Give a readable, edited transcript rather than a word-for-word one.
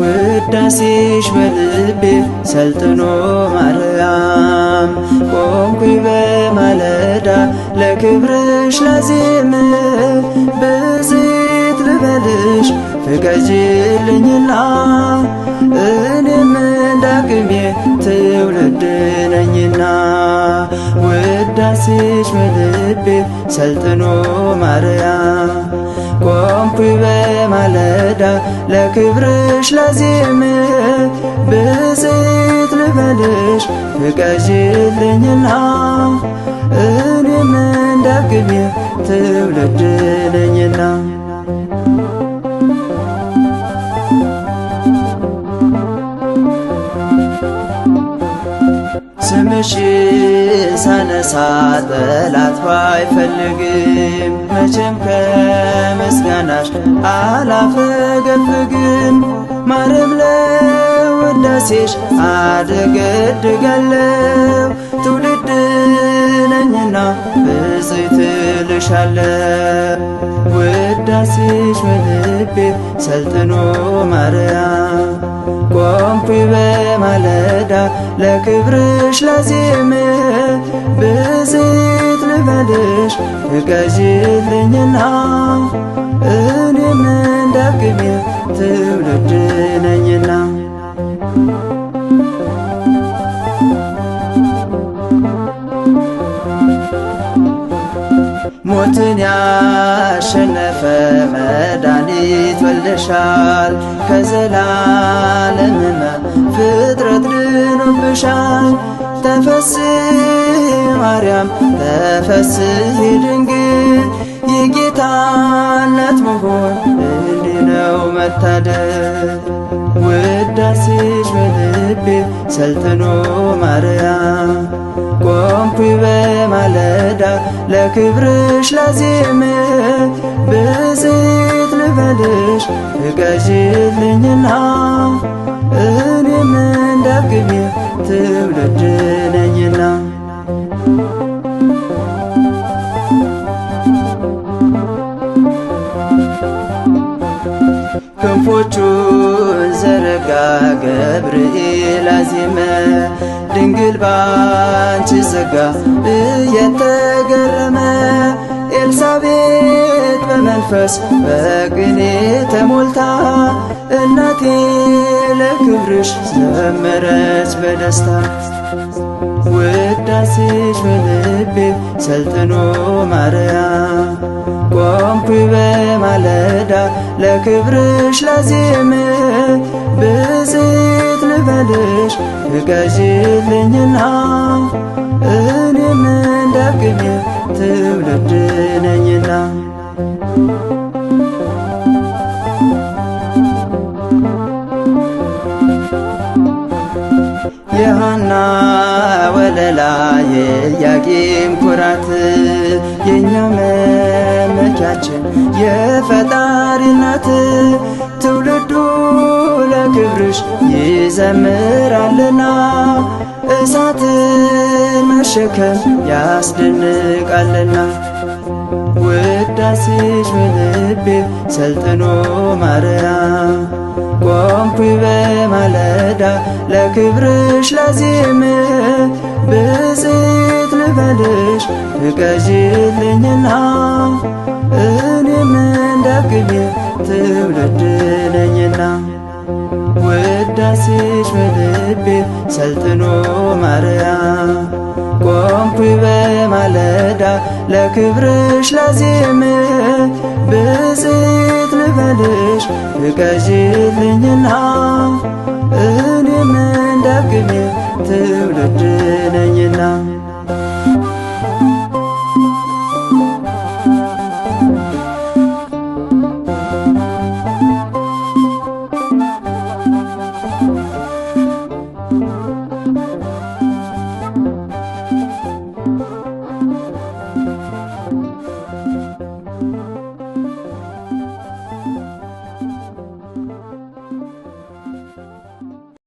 ውዳሴሽ በልቤ ሰልጥኖ ማርያም ቆምኩኝ በማለዳ ለክብርሽ ላዜም ብፅዕት ልበልሽ ፍቀጂልኝና እኔም እንዳቅሜ ትውልድ ነኝና ውዳሴሽ በልቤ ሰልጥኖ ማርያም ቆምኩኝ በማለዳ ለክብርሽ ላዜም ብፅዕት ልበልሽ ፍቀጂልኝና እኔም እንዳቅሜ ትውልድ ነኝና ስምሽን ሳነሳ ጠላት ባይፈልግም መቼም ከምስጋናሽ አላፈገፍግም። ማርያም ለውዳሴሽ አደገድጋለሁ ትውልድ ነኝና ብፅዕት እልሻለሁ። ውዳሴሽ በልቤ ሰልጥኖ ማርያም ቆምኩኝ በማለዳ ለክብርሽ ላዜም ብፅዕት ልበልሽ ፍቀጂልኝና እኔም እንዳቅሜ ትውልድ ነኝና ሞትን ያሸነፈ መድኃኒት ወልደሻል ከዘላለም ሕመም ፍጥረት ድኖብሻል። ተፈሥሒ ማርያም ተፈሥሒ ድንግል የጌታ እናት መሆን እንዲህ ነው መታደል። ውዳሴሽ በልቤ ሰልጥኖ ማርያም ቆምኩኝ በማለዳ ለክብርሽ ላዜም ብፅዕት ልበልሽ ፍቀጂልኝና እኔም እንዳቅሜ ትውልድ ነኝና ክንፎቹን ዘረጋ ገብርኤል አዜመ ድንግል ባንቺ ጸጋ እየተገረመ ኤልሳቤጥ በመንፈስ በቅኔ ተሞልታ እናቴ ለክብርሽ ዘመረች በደስታ። ውዳሴሽ በልቤ ሰልጥኖ ማርያም ቆምኩኝ በማለዳ ለክብርሽ ላዜም ብፅዕት ልበልሽ ፍቀጂልኝና እኔም እንዳቅሜ ትውልድ ነኝና የሃና ወለላ የኢያቄም ኩራት የእኛ መመኪያችን የፈጣሪ እናት ትውልዱ ለክብርሽ ይዘምራልና እሳትን መሸከም ያስደንቃልና። ውዳሴሽ በልቤ ሰልጥኖ ማርያም ቆምኩኝ በማለዳ ለክብርሽ ላዜም ብፅዕት ልበልሽ ፍቀጂልኝና እኔም እንዳቅሜ ትውልድ ነኝና። ውዳሴሽ በልቤ ሰልጥኖ ማርያም ቆምኩኝ በማለዳ ለክብርሽ ላዜም ብፅዕት ልበልሽ ፍቀጂልኝና እኔም እንዳቅሜ ትውልድ ነኝና